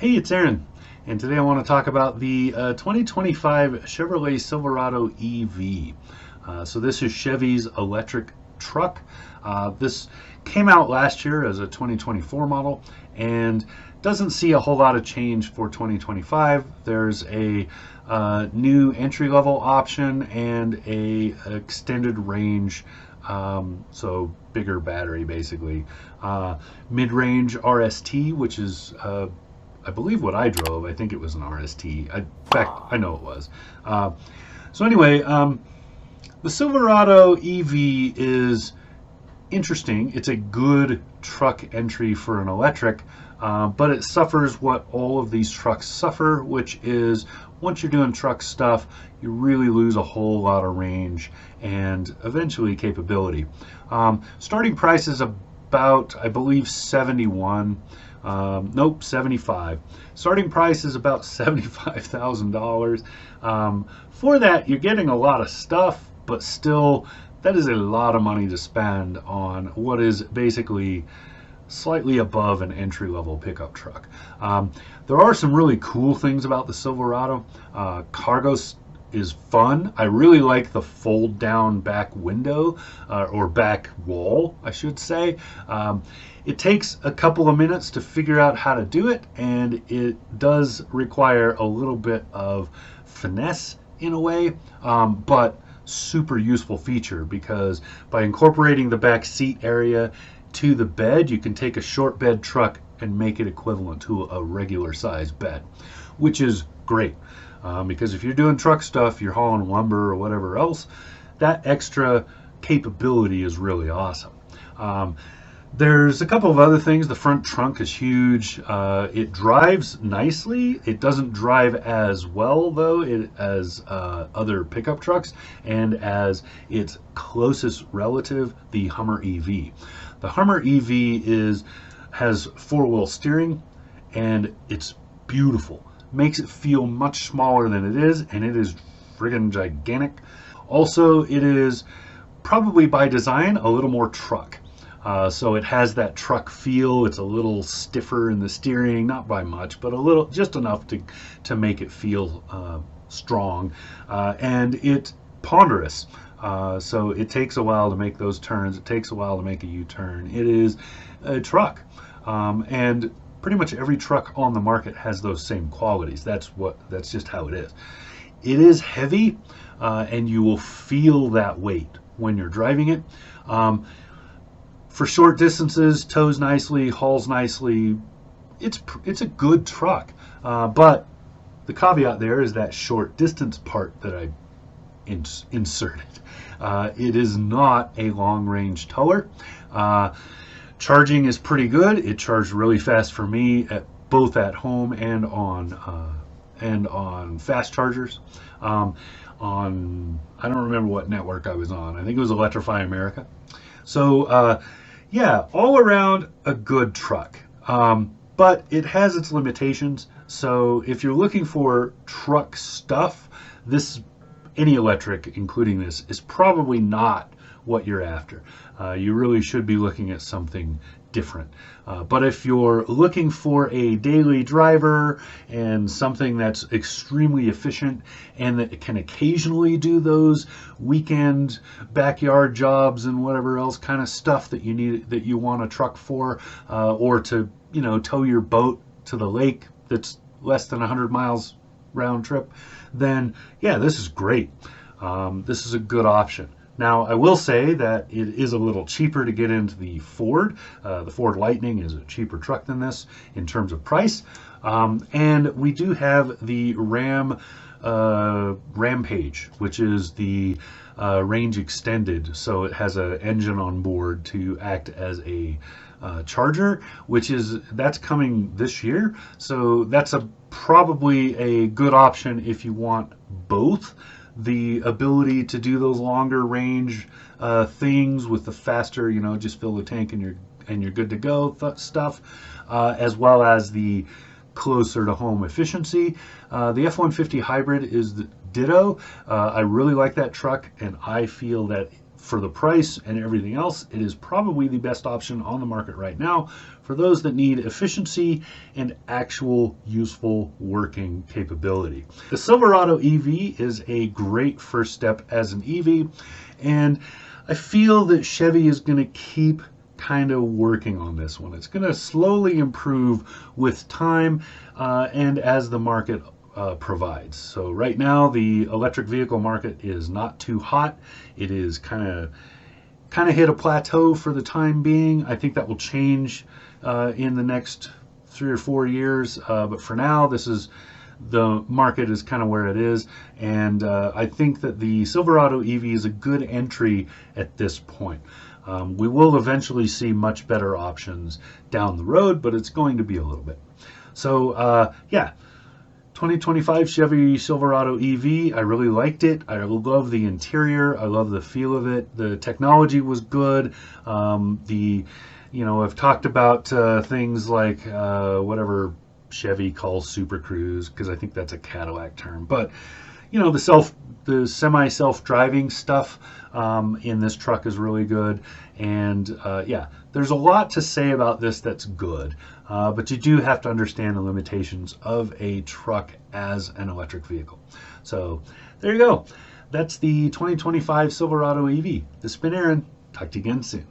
Hey, it's Aaron, and today I want to talk about the 2025 Chevrolet Silverado EV. So this is Chevy's electric truck. This came out last year as a 2024 model and doesn't see a whole lot of change for 2025. There's a new entry-level option and a extended range, so bigger battery basically. Mid-range RST, which is I believe what I drove. I think it was an RST. In fact, I know it was. So anyway, the Silverado EV is interesting. It's a good truck entry for an electric, but it suffers what all of these trucks suffer, which is once you're doing truck stuff, you really lose a whole lot of range and eventually capability. Starting price is about, I believe, 71. Nope, 75. Starting price is about $75,000. For that, you're getting a lot of stuff, but still, that is a lot of money to spend on what is basically slightly above an entry-level pickup truck. There are some really cool things about the Silverado. Cargo is fun. I really like the fold down back window, or back wall, I should say. It takes a couple of minutes to figure out how to do it, and it does require a little bit of finesse in a way, but super useful feature, because by incorporating the back seat area to the bed, you can take a short bed truck and make it equivalent to a regular size bed, which is great. Because if you're doing truck stuff, you're hauling lumber or whatever else, that extra capability is really awesome. There's a couple of other things. The front trunk is huge. It drives nicely. It doesn't drive as well, though, as other pickup trucks and as its closest relative, the Hummer EV. The Hummer EV has four-wheel steering, and it's beautiful. Makes it feel much smaller than it is, and it is friggin' gigantic. Also, it is probably by design a little more truck. So it has that truck feel. It's a little stiffer in the steering, not by much, but a little, just enough to make it feel strong. And it's ponderous. So it takes a while to make those turns. It takes a while to make a U-turn. It is a truck. And pretty much every truck on the market has those same qualities. That's just how it is. It is heavy, and you will feel that weight when you're driving it. For short distances, tows nicely, hauls nicely. It's a good truck, but the caveat there is that short distance part that I inserted. It is not a long range tower. Charging is pretty good. It charged really fast for me, both at home and on fast chargers. I don't remember what network I was on. I think it was Electrify America. So yeah, all around a good truck. But it has its limitations. So if you're looking for truck stuff, any electric, including this, is probably not what you're after. You really should be looking at something different. But if you're looking for a daily driver and something that's extremely efficient and that can occasionally do those weekend backyard jobs and whatever else kind of stuff that you want a truck for, or to tow your boat to the lake that's less than 100 miles round trip, then yeah, this is great. This is a good option. Now, I will say that it is a little cheaper to get into the Ford. The Ford Lightning is a cheaper truck than this in terms of price. And we do have the Rampage, which is the range extended. So it has an engine on board to act as a charger, that's coming this year. So that's probably a good option if you want both the ability to do those longer range things with the faster, just fill the tank and you're good to go stuff, as well as the closer to home efficiency. The F-150 hybrid is the ditto. I really like that truck, and I feel that for the price and everything else, it is probably the best option on the market right now for those that need efficiency and actual useful working capability. The Silverado EV is a great first step as an EV, and I feel that Chevy is going to keep kind of working on this one. It's going to slowly improve with time and as the market provides. So right now the electric vehicle market is not too hot. It is kind of hit a plateau for the time being. I think that will change in the next 3 or 4 years, but for now the market is kind of where it is, and I think that the Silverado EV is a good entry at this point. We will eventually see much better options down the road, but it's going to be a little bit. So yeah, 2025 Chevy Silverado EV, I really liked it. I love the interior. I love the feel of it. The technology was good. I've talked about things like whatever Chevy calls Super Cruise, because I think that's a Cadillac term. But the semi self-driving stuff in this truck is really good. And yeah, there's a lot to say about this that's good. But you do have to understand the limitations of a truck as an electric vehicle. So there you go. That's the 2025 Silverado EV. This has been Aaron. Talk to you again soon.